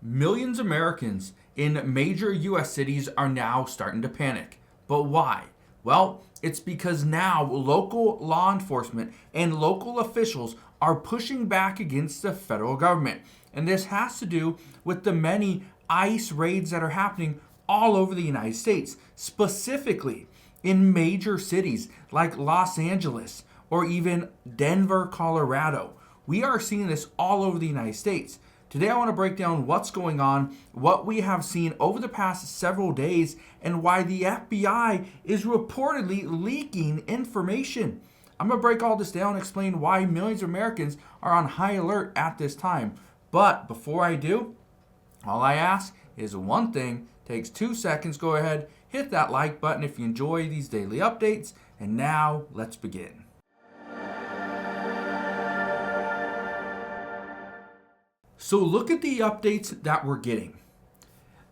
Millions of Americans in major US cities are now starting to panic. But why? Well, it's because now local law enforcement and local officials are pushing back against the federal government. And this has to do with the many ICE raids that are happening all over the United States, specifically in major cities like Los Angeles or even Denver, Colorado. We are seeing this all over the United States. Today I want to break down what's going on, what we have seen over the past several days, and why the FBI is reportedly leaking information. I'm going to break all this down and explain why millions of Americans are on high alert at this time. But before I do, all I ask is one thing. Takes 2 seconds. Go ahead, hit that like button if you enjoy these daily updates. And now let's begin. So look at the updates that we're getting.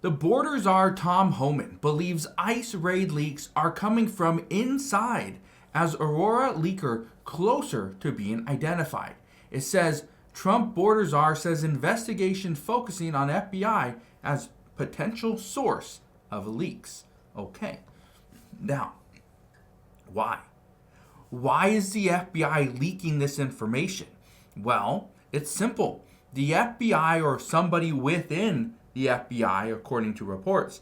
The border czar Tom Homan believes ICE raid leaks are coming from inside as Aurora leaker closer to being identified. It says Trump border czar says investigation focusing on FBI as potential source of leaks. Okay. Now, why? Why is the FBI leaking this information? Well, it's simple. The FBI or somebody within the FBI, according to reports,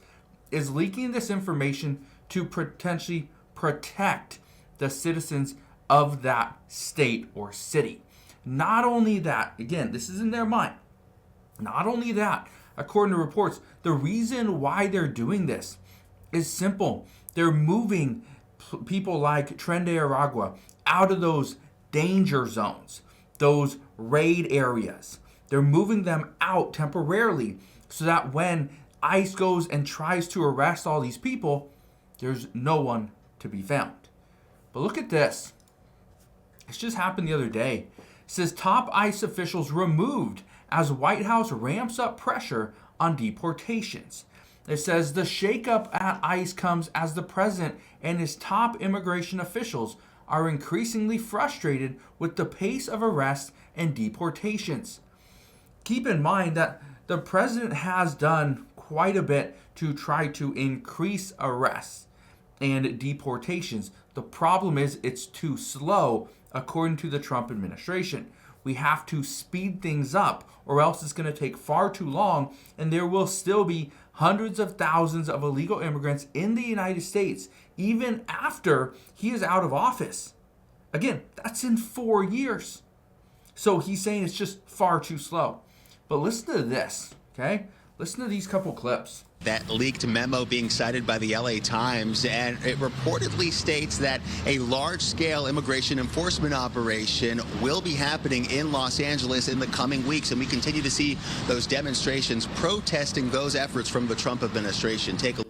is leaking this information to potentially protect the citizens of that state or city. Not only that, again, this is in their mind. Not only that, according to reports, the reason why they're doing this is simple. They're moving people like Tren de Aragua out of those danger zones, those raid areas. They're moving them out temporarily so that when ICE goes and tries to arrest all these people, there's no one to be found. But look at this. This just happened the other day. It says top ICE officials removed as White House ramps up pressure on deportations. It says the shakeup at ICE comes as the president and his top immigration officials are increasingly frustrated with the pace of arrests and deportations. Keep in mind that the president has done quite a bit to try to increase arrests and deportations. The problem is it's too slow, according to the Trump administration. We have to speed things up or else it's going to take far too long, and there will still be hundreds of thousands of illegal immigrants in the United States even after he is out of office. Again, that's in 4 years. So he's saying it's just far too slow. But listen to this, okay? Listen to these couple clips. That leaked memo being cited by the LA Times, and it reportedly states that a large-scale immigration enforcement operation will be happening in Los Angeles in the coming weeks, and we continue to see those demonstrations protesting those efforts from the Trump administration. Take a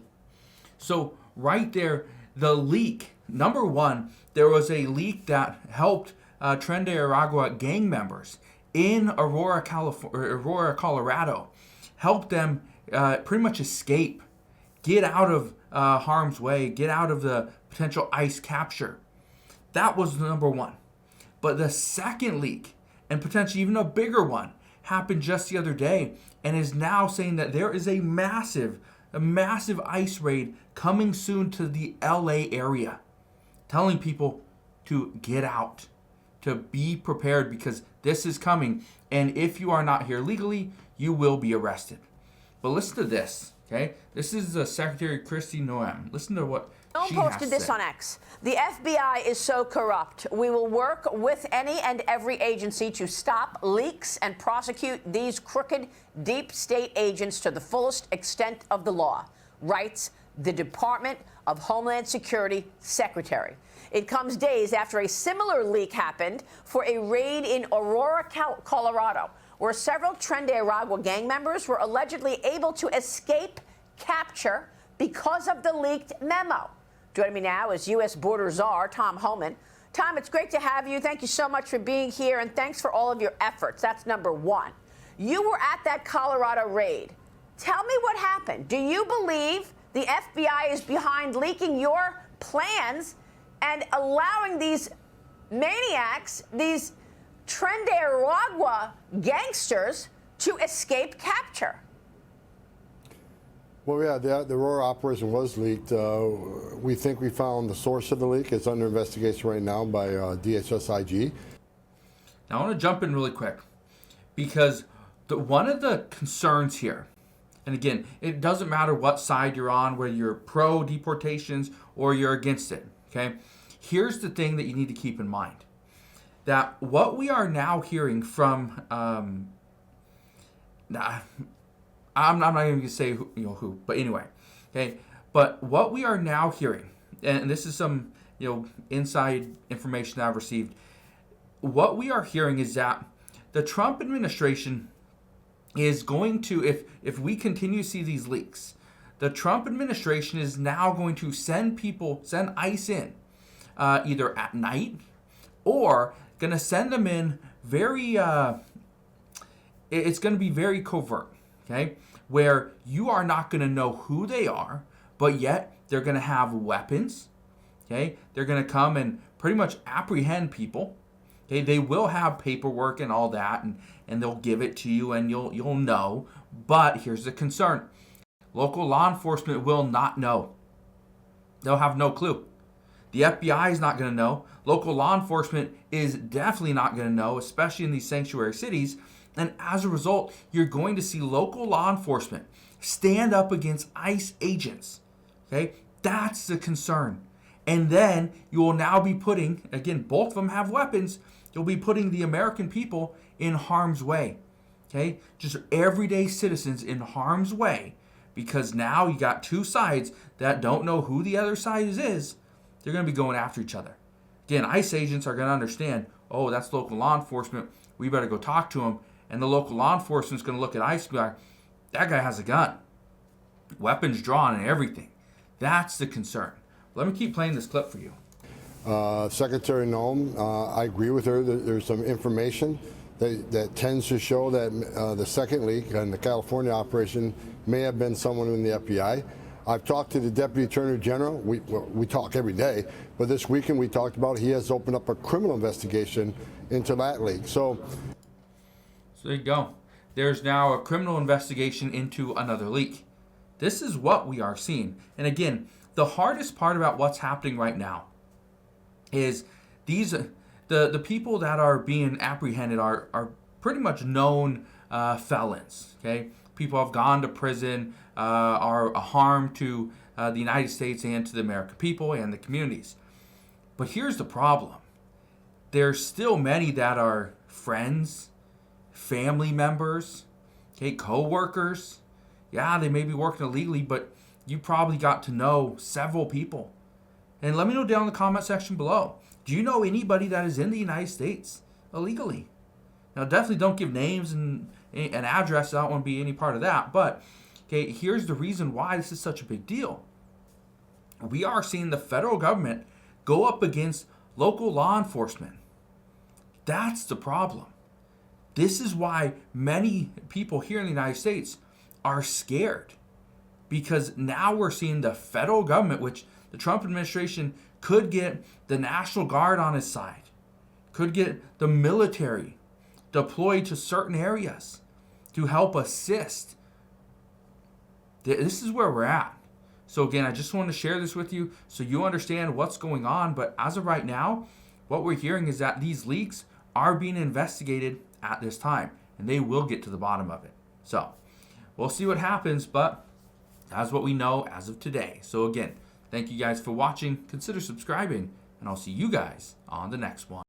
So right there, the leak. Number one, there was a leak that helped Tren de Aragua gang members in Aurora, Colorado, helped them pretty much escape, get out of harm's way, get out of the potential ICE capture. That was number one. But the second leak, and potentially even a bigger one, happened just the other day and is now saying that there is a massive ICE raid coming soon to the LA area, telling people to get out, to be prepared because this is coming. And if you are not here legally, you will be arrested. But listen to this, okay? This is Secretary Kristi Noem. Listen to what she has posted this to say. on X. The FBI is so corrupt. We will work with any and every agency to stop leaks and prosecute these crooked deep state agents to the fullest extent of the law, writes the Department of Homeland Security Secretary. It comes days after a similar leak happened for a raid in Aurora, Colorado, where several Tren de Aragua gang members were allegedly able to escape capture because of the leaked memo. Joining me now is U.S. Border Czar Tom Homan. Tom, it's great to have you. Thank you so much for being here, and thanks for all of your efforts. That's number one. You were at that Colorado raid. Tell me what happened. Do you believe the FBI is behind leaking your plans and allowing these maniacs, these Tren de Aragua gangsters, to escape capture? Well, yeah, the Aurora operation was leaked. We think we found the source of the leak. It's under investigation right now by DHS-IG. Now, I want to jump in really quick because one of the concerns here, and again, it doesn't matter what side you're on, whether you're pro deportations or you're against it, okay? Here's the thing that you need to keep in mind. That what we are now hearing from, I'm not even going to say who, but anyway, okay? But what we are now hearing, and this is some inside information that I've received, what we are hearing is that the Trump administration is going to, if we continue to see these leaks, the Trump administration is now going to send ICE in either at night or going to send them in very, it's going to be very covert, okay? Where you are not going to know who they are, but yet they're going to have weapons, okay? They're going to come and pretty much apprehend people. Okay, they will have paperwork and all that, and they'll give it to you, and you'll know. But here's the concern: local law enforcement will not know. They'll have no clue. The FBI is not going to know. Local law enforcement is definitely not going to know, especially in these sanctuary cities. And as a result, you're going to see local law enforcement stand up against ICE agents. Okay, that's the concern. And then you will now be putting, again, both of them have weapons, you'll be putting the American people in harm's way. Okay? Just everyday citizens in harm's way, because now you got two sides that don't know who the other side is. They're going to be going after each other. Again, ICE agents are going to understand, oh, that's local law enforcement, we better go talk to them. And the local law enforcement's going to look at ICE and be like, that guy has a gun. Weapons drawn and everything. That's the concern. Let me keep playing this clip for you. Secretary Noem, I agree with her that there's some information that tends to show that the second leak and the California operation may have been someone in the FBI. I've talked to the Deputy Attorney General. We talk every day, but this weekend we talked about he has opened up a criminal investigation into that leak. So there you go. There's now a criminal investigation into another leak. This is what we are seeing. And again, the hardest part about what's happening right now is the people that are being apprehended are pretty much known felons. Okay, people have gone to prison, are a harm to the United States and to the American people and the communities. But here's the problem: there's still many that are friends, family members, okay, co-workers. Yeah, they may be working illegally, but you probably got to know several people. And let me know down in the comment section below. Do you know anybody that is in the United States illegally? Now, definitely don't give names and an address. I don't want to be any part of that. But, okay, here's the reason why this is such a big deal. We are seeing the federal government go up against local law enforcement. That's the problem. This is why many people here in the United States are scared. Because now we're seeing the federal government, which the Trump administration could get the National Guard on his side, could get the military deployed to certain areas to help assist. This is where we're at. So again, I just want to share this with you so you understand what's going on. But as of right now, what we're hearing is that these leaks are being investigated at this time, and they will get to the bottom of it. So we'll see what happens, but that's what we know as of today. So again, thank you guys for watching. Consider subscribing, and I'll see you guys on the next one.